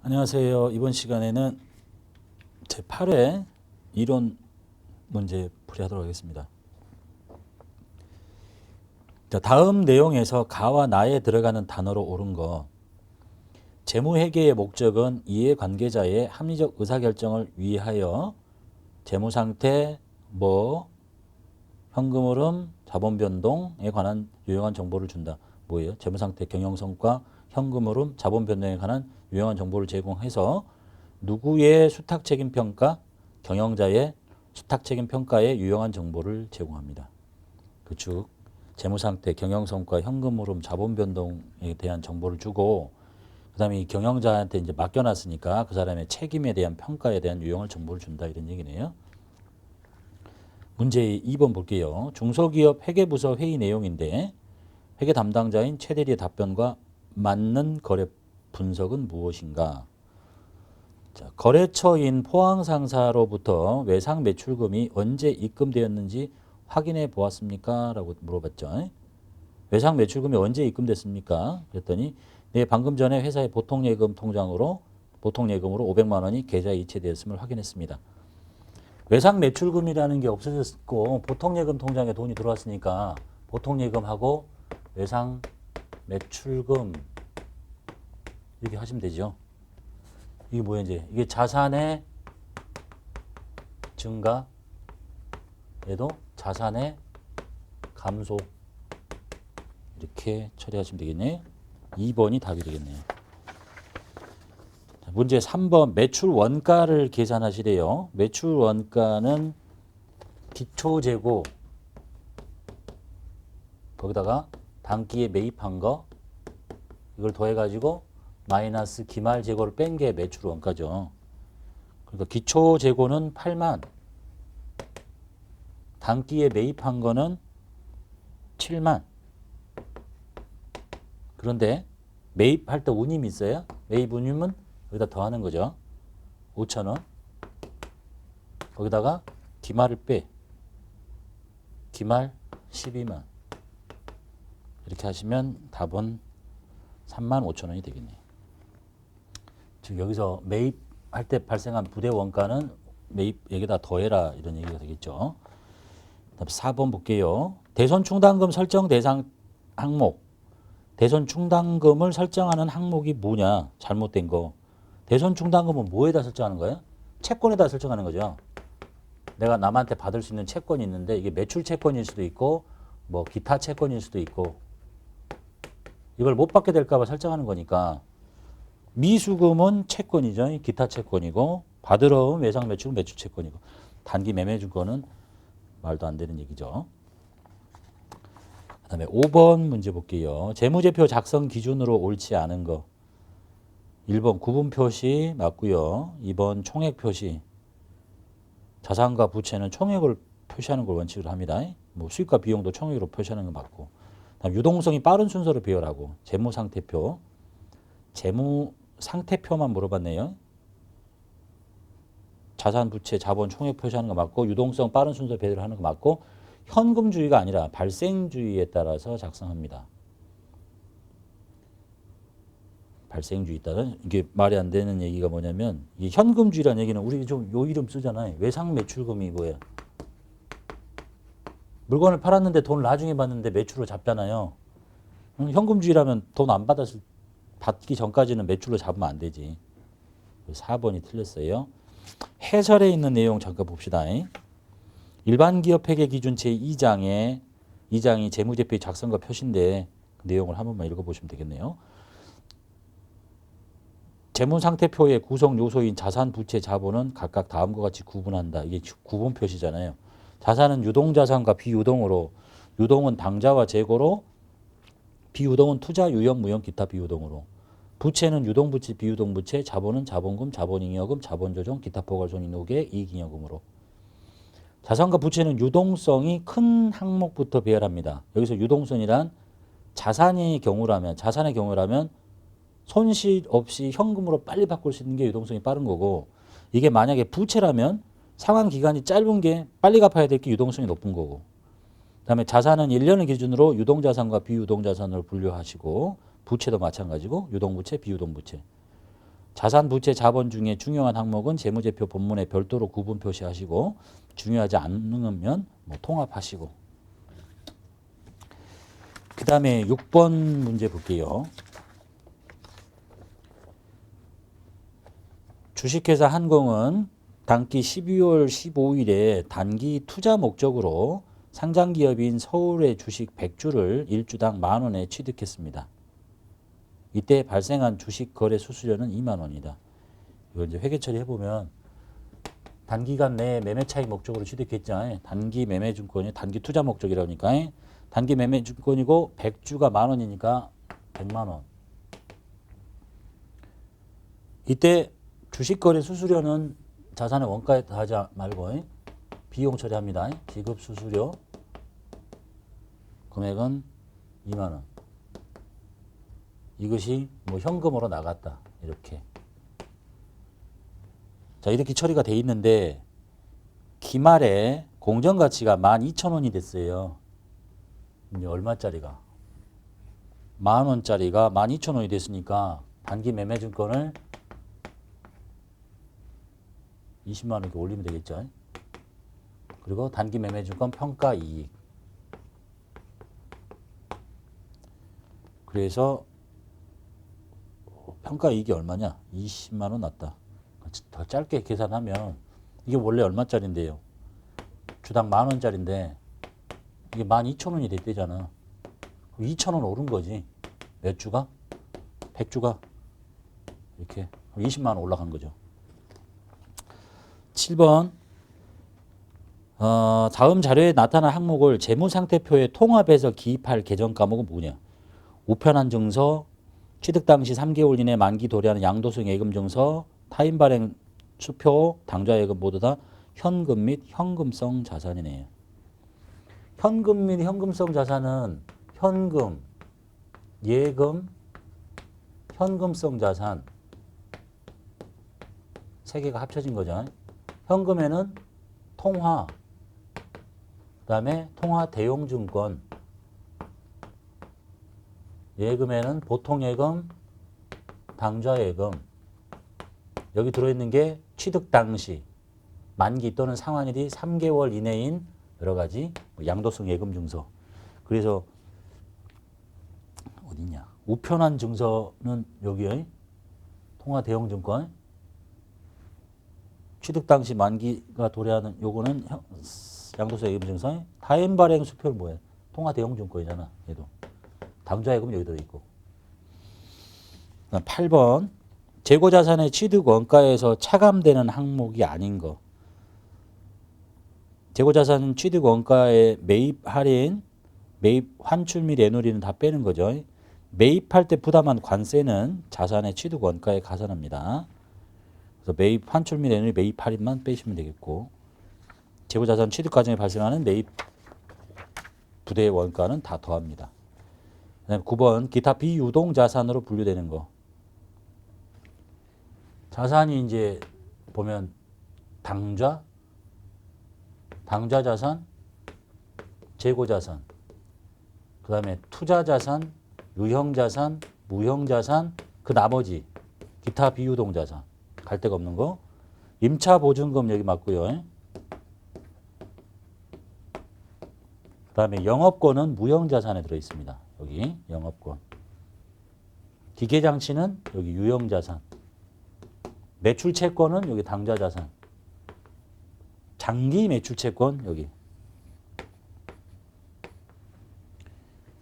안녕하세요. 이번 시간에는 제8회 이론 문제 풀이하도록 하겠습니다. 자, 다음 내용에서 가와 나에 들어가는 단어로 옳은 거. 재무회계의 목적은 이해관계자의 합리적 의사결정을 위하여 재무상태, 현금 흐름, 자본 변동에 관한 유용한 정보를 준다. 뭐예요? 재무상태, 경영성과, 현금 흐름, 자본 변동에 관한 유용한 정보를 제공해서 누구의 수탁책임 평가, 경영자의 수탁책임 평가에 유용한 정보를 제공합니다. 즉 재무상태, 경영성과, 현금 흐름, 자본 변동에 대한 정보를 주고 그다음에 이 경영자한테 이제 맡겨놨으니까 그 사람의 책임에 대한 평가에 대한 유용한 정보를 준다 이런 얘기네요. 문제 2번 볼게요. 중소기업 회계부서 회의 내용인데 회계 담당자인 최 대리의 답변과 맞는 거래 분석은 무엇인가? 자, 거래처인 포항상사로부터 외상 매출금이 언제 입금되었는지 확인해 보았습니까? 라고 물어봤죠. 외상 매출금이 언제 입금됐습니까? 그랬더니 네, 방금 전에 회사의 보통예금 통장으로 보통예금으로 500만 원이 계좌에 이체되었음을 확인했습니다. 외상 매출금이라는 게 없어졌고 보통예금 통장에 돈이 들어왔으니까 보통예금하고 외상 매출금 이렇게 하시면 되죠. 이게 뭐야 이제 이게 자산의 증가 얘도 자산의 감소 이렇게 처리하시면 되겠네요. 2번이 답이 되겠네요. 자, 문제 3번 매출 원가를 계산하시래요. 매출 원가는 기초재고 거기다가 단기에 매입한 거 이걸 더해가지고 마이너스 기말 재고를 뺀 게 매출 원가죠. 그러니까 기초 재고는 8만, 단기에 매입한 거는 7만. 그런데 매입할 때 운임이 있어요. 매입 운임은 여기다 더하는 거죠. 5천 원. 거기다가 기말을 빼. 기말 12만. 이렇게 하시면 답은 3만 5천 원이 되겠네요. 즉 여기서 매입할 때 발생한 부대 원가는 매입 여기다 더해라 이런 얘기가 되겠죠. 다음 4번 볼게요. 대손 충당금 설정 대상 항목. 대손 충당금을 설정하는 항목이 뭐냐? 잘못된 거. 대손 충당금은 뭐에다 설정하는 거예요? 채권에다 설정하는 거죠. 내가 남한테 받을 수 있는 채권이 있는데 이게 매출 채권일 수도 있고 뭐 기타 채권일 수도 있고 이걸 못 받게 될까 봐 설정하는 거니까 미수금은 채권이죠. 기타 채권이고 받으러 온 외상 매출은 매출 채권이고 단기 매매 주거는 말도 안 되는 얘기죠. 그다음에 5번 문제 볼게요. 재무제표 작성 기준으로 옳지 않은 거. 1번 구분 표시 맞고요. 2번 총액 표시. 자산과 부채는 총액을 표시하는 걸 원칙으로 합니다. 뭐 수익과 비용도 총액으로 표시하는 거 맞고. 다음 유동성이 빠른 순서로 배열하고 재무상태표. 재무상태표만 물어봤네요. 자산, 부채, 자본, 총액 표시하는 거 맞고 유동성 빠른 순서 배열하는 거 맞고 현금주의가 아니라 발생주의에 따라서 작성합니다. 발생주의 따른 이게 말이 안 되는 얘기가 뭐냐면 이 현금주의라는 얘기는 우리 좀 요 이름 쓰잖아요. 외상 매출금이 뭐예요? 물건을 팔았는데 돈을 나중에 받는데 매출로 잡잖아요. 현금주의라면 돈 안 받기 전까지는 매출로 잡으면 안 되지. 4번이 틀렸어요. 해설에 있는 내용 잠깐 봅시다. 일반 기업 회계 기준 제2장에 2장이 재무제표의 작성과 표시인데 그 내용을 한 번만 읽어보시면 되겠네요. 재무상태표의 구성 요소인 자산, 부채, 자본은 각각 다음과 같이 구분한다. 이게 구분 표시잖아요. 자산은 유동자산과 비유동으로 유동은 당좌와 재고로 비유동은 투자, 유형, 무형, 기타 비유동으로 부채는 유동부채, 비유동부채, 자본은 자본금, 자본잉여금, 자본조정, 기타 포괄손익노계, 이익잉여금으로 자산과 부채는 유동성이 큰 항목부터 배열합니다. 여기서 유동성이란 자산의 경우라면 손실 없이 현금으로 빨리 바꿀 수 있는 게 유동성이 빠른 거고 이게 만약에 부채라면 상환 기간이 짧은 게 빨리 갚아야 될 게 유동성이 높은 거고 그다음에 자산은 1년을 기준으로 유동자산과 비유동자산을 분류하시고 부채도 마찬가지고 유동부채, 비유동부채 자산, 부채, 자본 중에 중요한 항목은 재무제표 본문에 별도로 구분 표시하시고 중요하지 않으면 뭐 통합하시고. 그 다음에 6번 문제 볼게요. 주식회사 한공은 단기 12월 15일에 단기 투자 목적으로 상장기업인 서울의 주식 100주를 1주당 만원에 취득했습니다. 이때 발생한 주식 거래 수수료는 2만 원이다. 이걸 이제 회계 처리해보면 단기간 내에 매매 차익 목적으로 취득했잖아요. 단기 매매 증권이 단기 투자 목적이라니까 단기 매매 증권이고 100주가 만 원이니까 100만 원. 이때 주식 거래 수수료는 자산의 원가에 하지 말고 비용 처리합니다. 지급 수수료 금액은 2만 원. 이것이 뭐 현금으로 나갔다. 이렇게. 자, 이렇게 처리가 돼 있는데 기말에 공정가치가 12,000원이 됐어요. 이제 얼마짜리가? 만원짜리가 12,000원이 됐으니까 단기 매매 증권을 20만 원 이렇게 올리면 되겠죠. 그리고 단기 매매 증권 평가 이익. 그래서 평가 이익이 얼마냐? 20만 원 났다. 더 짧게 계산하면 이게 원래 얼마짜리인데요? 주당 만 원짜리인데 이게 12,000원이 됐대잖아. 2,000원 오른 거지. 몇 주가? 100주가 이렇게 20만 원 올라간 거죠. 7번 다음 자료에 나타난 항목을 재무상태표에 통합해서 기입할 계정 과목은 뭐냐? 우편한 증서, 취득 당시 3개월 이내 만기 도래하는 양도소득 예금 증서, 타인 발행 수표, 당좌 예금 모두 다 현금 및 현금성 자산이네요. 현금 및 현금성 자산은 현금, 예금, 현금성 자산 세 개가 합쳐진 거죠. 현금에는 통화, 그 다음에 통화 대용증권, 예금에는 보통예금, 당좌예금. 여기 들어있는 게 취득 당시, 만기 또는 상환일이 3개월 이내인 여러 가지 양도성 예금 증서. 그래서 어디냐? 우편한 증서는 여기에 통화 대용증권, 취득 당시 만기가 도래하는 요거는 양도성 예금 증서. 타인 발행 수표는 뭐예요? 통화 대용증권이잖아. 얘도. 당좌예금 여기 들어있고. 8번 재고자산의 취득 원가에서 차감되는 항목이 아닌 거. 재고자산 취득 원가의 매입 할인, 매입 환출 및 애누리는 다 빼는 거죠. 매입할 때 부담한 관세는 자산의 취득 원가에 가산합니다. 그래서 매입 환출 및 애누리 매입 할인만 빼시면 되겠고, 재고자산 취득 과정에 발생하는 매입 부대 원가는 다 더합니다. 그다음에 9번 기타 비유동 자산으로 분류되는 거. 자산이 이제 보면 당좌 자산, 재고 자산, 그 다음에 투자 자산, 유형 자산, 무형 자산, 그 나머지 기타 비유동 자산. 갈 데가 없는 거. 임차 보증금 여기 맞고요. 그 다음에 영업권은 무형 자산에 들어 있습니다. 여기 영업권. 기계장치는 여기 유형자산. 매출채권은 여기 당좌자산. 장기 매출채권 여기.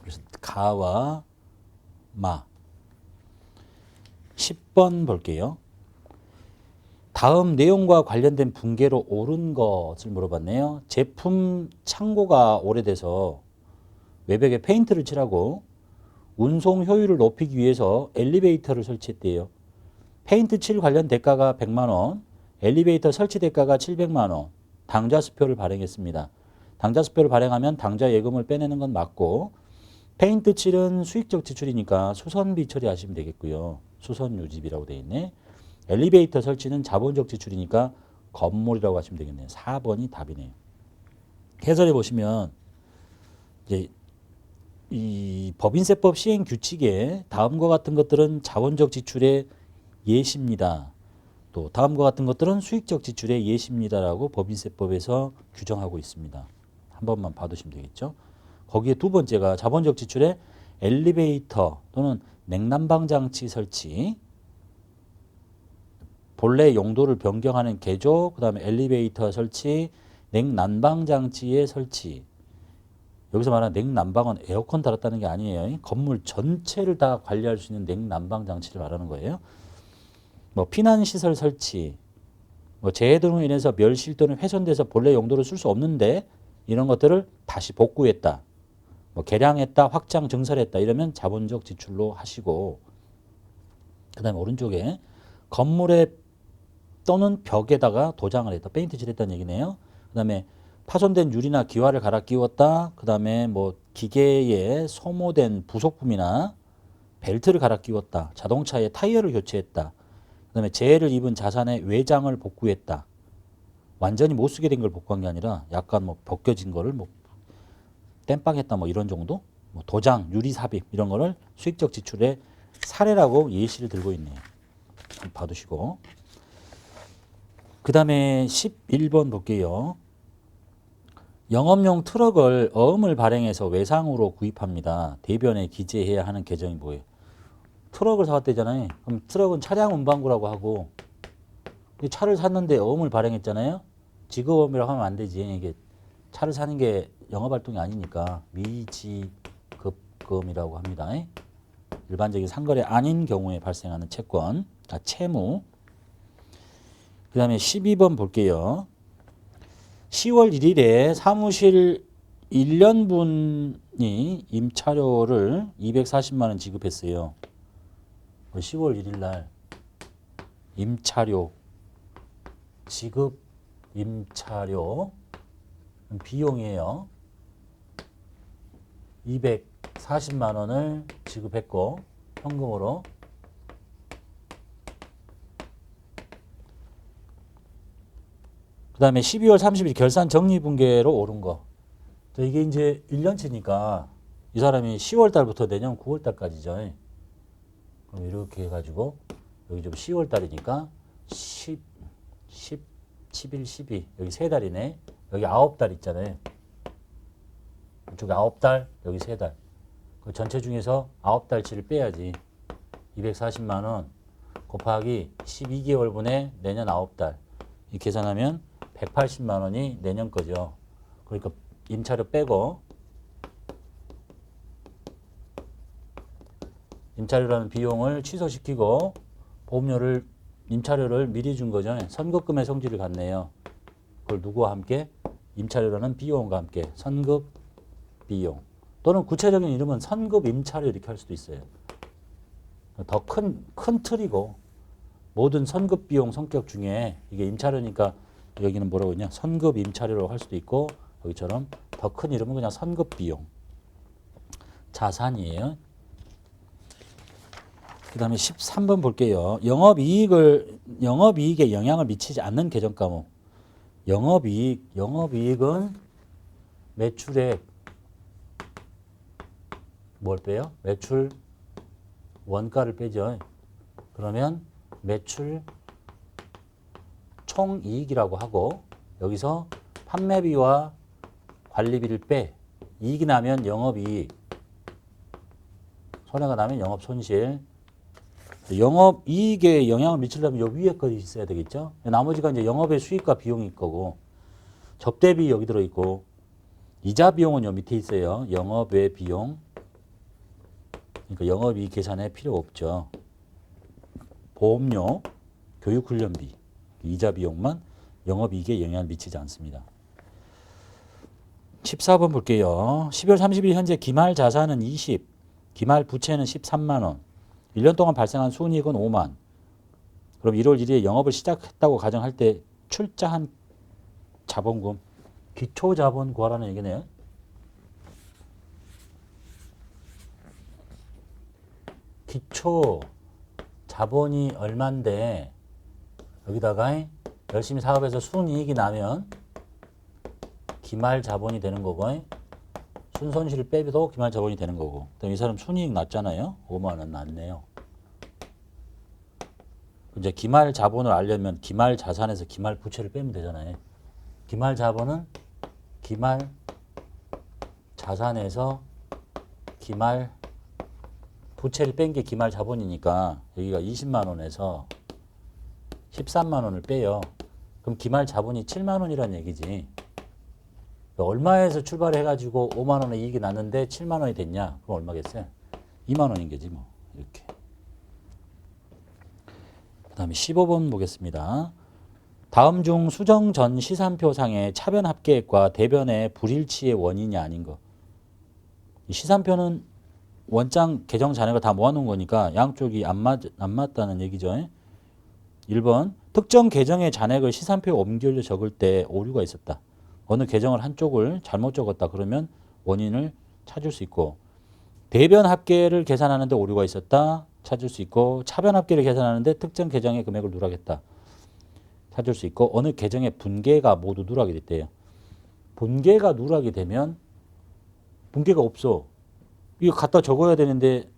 그래서 가와 마. 10번 볼게요. 다음 내용과 관련된 붕괴로 옳은 것을 물어봤네요. 제품 창고가 오래돼서 외벽에 페인트를 칠하고 운송 효율을 높이기 위해서 엘리베이터를 설치했대요. 페인트 칠 관련 대가가 100만 원, 엘리베이터 설치 대가가 700만 원, 당좌수표를 발행했습니다. 당좌수표를 발행하면 당좌 예금을 빼내는 건 맞고, 페인트 칠은 수익적 지출이니까 수선비 처리하시면 되겠고요. 수선 유지비라고 되어 있네. 엘리베이터 설치는 자본적 지출이니까 건물이라고 하시면 되겠네요. 4번이 답이네요. 해설해 보시면 이제 이 법인세법 시행 규칙에 다음과 같은 것들은 자본적 지출의 예시입니다. 또 다음과 같은 것들은 수익적 지출의 예시입니다라고 법인세법에서 규정하고 있습니다. 한 번만 봐두시면 되겠죠. 거기에 두 번째가 자본적 지출의 엘리베이터 또는 냉난방 장치 설치, 본래 용도를 변경하는 개조, 그 다음에 엘리베이터 설치, 냉난방 장치의 설치. 여기서 말하는 냉난방은 에어컨 달았다는 게 아니에요. 건물 전체를 다 관리할 수 있는 냉난방 장치를 말하는 거예요. 뭐 피난시설 설치, 뭐 재해 등으로 인해서 멸실 또는 훼손돼서 본래 용도를 쓸 수 없는데 이런 것들을 다시 복구했다, 뭐 개량했다, 확장 증설했다 이러면 자본적 지출로 하시고, 그 다음에 오른쪽에 건물에 또는 벽에다가 도장을 했다, 페인트 칠했다는 얘기네요. 그 다음에 파손된 유리나 기와를 갈아 끼웠다, 그 다음에 뭐 기계에 소모된 부속품이나 벨트를 갈아 끼웠다, 자동차에 타이어를 교체했다, 그 다음에 재해를 입은 자산의 외장을 복구했다. 완전히 못 쓰게 된 걸 복구한 게 아니라 약간 뭐 벗겨진 거를 뭐 땜빵했다 뭐 이런 정도? 뭐 도장, 유리 삽입 이런 거를 수익적 지출의 사례라고 예시를 들고 있네요. 봐두시고. 그 다음에 11번 볼게요. 영업용 트럭을 어음을 발행해서 외상으로 구입합니다. 대변에 기재해야 하는 계정이 뭐예요? 트럭을 사왔대잖아요. 그럼 트럭은 차량 운반구라고 하고, 차를 샀는데 어음을 발행했잖아요. 지급어음이라고 하면 안 되지. 이게 차를 사는 게 영업활동이 아니니까 미지급금이라고 합니다. 일반적인 상거래 아닌 경우에 발생하는 채권, 채무. 그 다음에 12번 볼게요. 10월 1일에 사무실 1년분이 임차료를 240만 원 지급했어요. 10월 1일 날 임차료 지급, 임차료 비용이에요. 240만 원을 지급했고 현금으로. 그 다음에 12월 30일 결산 정리분계로 오른 거. 이게 이제 1년치니까 이 사람이 10월 달부터 내년 9월 달까지죠. 그럼 이렇게 해가지고 여기 좀 10월 달이니까 10, 11, 12 여기 3달이네. 여기 9달 있잖아요. 이쪽에 9달, 여기 3달. 그 전체 중에서 9달치를 빼야지. 240만 원 곱하기 12개월분의 내년 9달. 이 계산하면 180만 원이 내년 거죠. 그러니까 임차료 빼고, 임차료라는 비용을 취소시키고 보험료를, 임차료를 미리 준 거죠. 선급금의 성질을 갖네요. 그걸 누구와 함께? 임차료라는 비용과 함께 선급 비용, 또는 구체적인 이름은 선급 임차료 이렇게 할 수도 있어요. 더 큰 틀이고, 모든 선급 비용 성격 중에 이게 임차료니까 여기는 뭐라고 했냐? 선급 임차료라고 할 수도 있고, 여기처럼 더 큰 이름은 그냥 선급 비용. 자산이에요. 그 다음에 13번 볼게요. 영업이익에 영향을 미치지 않는 계정 과목. 영업이익은 매출액, 뭘 빼요? 매출 원가를 빼죠. 그러면 매출 총이익이라고 하고, 여기서 판매비와 관리비를 빼. 이익이 나면 영업이익, 손해가 나면 영업손실. 영업이익에 영향을 미치려면 요 위에 것이 있어야 되겠죠. 나머지가 이제 영업의 수익과 비용일 거고, 접대비 여기 들어있고, 이자 비용은 요 밑에 있어요. 영업외 비용. 그러니까 영업이익 계산에 필요 없죠. 보험료, 교육훈련비, 이자 비용만 영업이익에 영향을 미치지 않습니다. 14번 볼게요. 12월 30일 현재 기말 자산은 20, 기말 부채는 13만 원, 1년 동안 발생한 순이익은 5만. 그럼 1월 1일에 영업을 시작했다고 가정할 때 출자한 자본금, 기초자본 구하라는 얘기네요. 기초 자본이 얼만데 여기다가 열심히 사업해서 순이익이 나면 기말 자본이 되는 거고, 순손실을 빼도 기말 자본이 되는 거고. 이 사람 순이익 났잖아요. 5만 원 났네요. 이제 기말 자본을 알려면 기말 자산에서 기말 부채를 빼면 되잖아요. 기말 자본은 기말 자산에서 기말 부채를 뺀 게 기말 자본이니까 여기가 20만 원에서 13만 원을 빼요. 그럼 기말 자본이 7만 원이라는 얘기지. 얼마에서 출발해가지고 5만 원의 이익이 났는데 7만 원이 됐냐? 그럼 얼마겠어요? 2만 원인 거지 뭐. 이렇게. 그 다음에 15번 보겠습니다. 다음 중 수정 전 시산표상의 차변 합계액과 대변의 불일치의 원인이 아닌 거. 이 시산표는 원장 계정 잔액을 다 모아놓은 거니까 양쪽이 안 맞다는 얘기죠. 1번 특정 계정의 잔액을 시산표에 옮겨 적을 때 오류가 있었다. 어느 계정을 한쪽을 잘못 적었다. 그러면 원인을 찾을 수 있고 대변 합계를 계산하는데 오류가 있었다. 찾을 수 있고 차변 합계를 계산하는데 특정 계정의 금액을 누락했다. 찾을 수 있고 어느 계정의 분계가 모두 누락이 됐대요. 분계가 누락이 되면 분계가 없어. 이거 갖다 적어야 되는데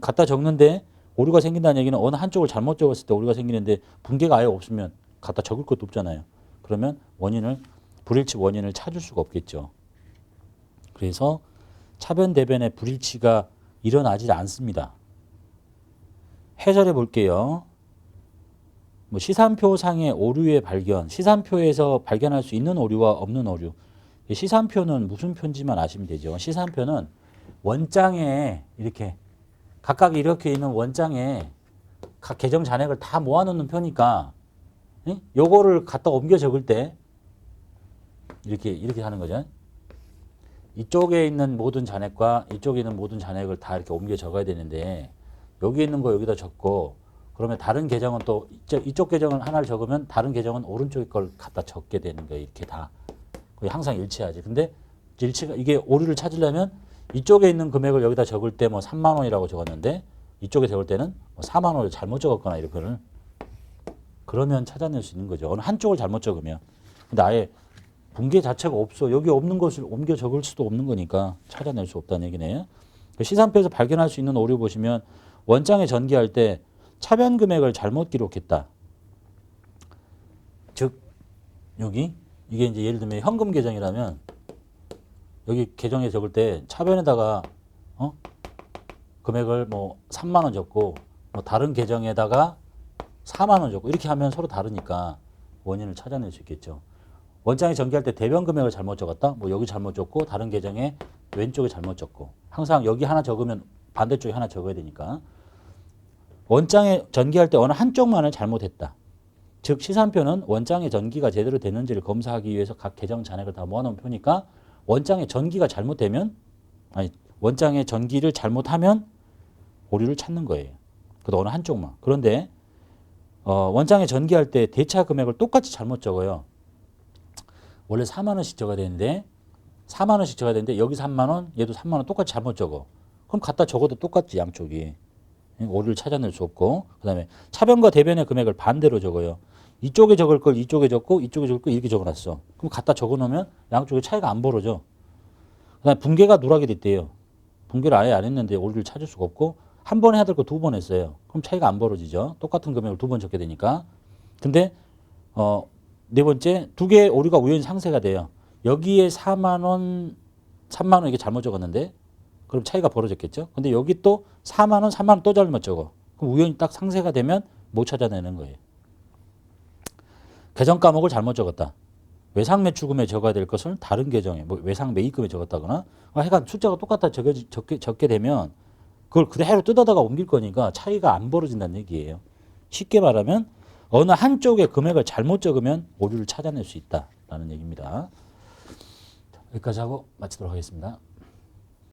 갖다 적는데 오류가 생긴다는 얘기는 어느 한쪽을 잘못 적었을 때 오류가 생기는데 분계가 아예 없으면 갖다 적을 것도 없잖아요. 그러면 불일치 원인을 찾을 수가 없겠죠. 그래서 차변 대변의 불일치가 일어나지 않습니다. 해설해 볼게요. 뭐 시산표상의 오류의 발견, 시산표에서 발견할 수 있는 오류와 없는 오류. 시산표는 무슨 표인지만 아시면 되죠. 시산표는 원장에 이렇게 각각 이렇게 있는 원장에 각 계정 잔액을 다 모아놓는 표니까 요거를 갖다 옮겨 적을 때 이렇게 하는 거죠. 이쪽에 있는 모든 잔액과 이쪽에 있는 모든 잔액을 다 이렇게 옮겨 적어야 되는데 여기 있는 거 여기다 적고 그러면 다른 계정은 또 이쪽 계정은 하나를 적으면 다른 계정은 오른쪽 걸 갖다 적게 되는 거예요. 이렇게 다. 거의 항상 일치하지. 근데 이게 오류를 찾으려면 이쪽에 있는 금액을 여기다 적을 때 뭐 3만 원이라고 적었는데 이쪽에 적을 때는 뭐 4만 원을 잘못 적었거나 이렇게는 그러면 찾아낼 수 있는 거죠. 어느 한쪽을 잘못 적으면. 근데 아예 분계 자체가 없어. 여기 없는 것을 옮겨 적을 수도 없는 거니까 찾아낼 수 없다는 얘기네요. 시산표에서 발견할 수 있는 오류 보시면 원장에 전기할 때 차변 금액을 잘못 기록했다. 즉 여기 이게 이제 예를 들면 현금 계정이라면 여기 계정에 적을 때 차변에다가 금액을 뭐 3만 원 적고 뭐 다른 계정에다가 4만 원 적고 이렇게 하면 서로 다르니까 원인을 찾아낼 수 있겠죠. 원장에 전기할 때 대변 금액을 잘못 적었다. 뭐 여기 잘못 적고 다른 계정에 왼쪽에 잘못 적고 항상 여기 하나 적으면 반대쪽에 하나 적어야 되니까 원장에 전기할 때 어느 한쪽만을 잘못했다. 즉 시산표는 원장의 전기가 제대로 되는지를 검사하기 위해서 각 계정 잔액을 다 모아놓은 표니까 원장의 전기가 잘못되면 원장의 전기를 잘못하면 오류를 찾는 거예요. 그래도 어느 한쪽만. 그런데 원장에 전기할 때 대차 금액을 똑같이 잘못 적어요. 원래 4만 원씩 적어야 되는데 4만 원씩 적어야 되는데 여기 3만 원, 얘도 3만 원 똑같이 잘못 적어. 그럼 갖다 적어도 똑같지 양쪽이. 오류를 찾아낼 수 없고 그다음에 차변과 대변의 금액을 반대로 적어요. 이쪽에 적을 걸 이쪽에 적고 이쪽에 적을 걸 이렇게 적어놨어. 그럼 갖다 적어놓으면 양쪽의 차이가 안 벌어져. 그다음에 분계가 누락이 됐대요. 분계를 아예 안 했는데 오류를 찾을 수가 없고 한 번 해야 될 거 두 번 했어요. 그럼 차이가 안 벌어지죠. 똑같은 금액을 두 번 적게 되니까. 근데 네 번째 두 개의 오류가 우연히 상쇄가 돼요. 여기에 4만 원, 3만 원 이게 잘못 적었는데 그럼 차이가 벌어졌겠죠. 근데 여기 또 4만 원, 3만 원 또 잘못 적어. 그럼 우연히 딱 상쇄가 되면 못 찾아내는 거예요. 계정 과목을 잘못 적었다. 외상 매출금에 적어야 될 것을 다른 계정에 뭐 외상 매입금에 적었다거나 하여간 숫자가 똑같아 적게 되면 그걸 그대로 뜯어다가 옮길 거니까 차이가 안 벌어진다는 얘기예요. 쉽게 말하면 어느 한쪽의 금액을 잘못 적으면 오류를 찾아낼 수 있다라는 얘기입니다. 여기까지 하고 마치도록 하겠습니다.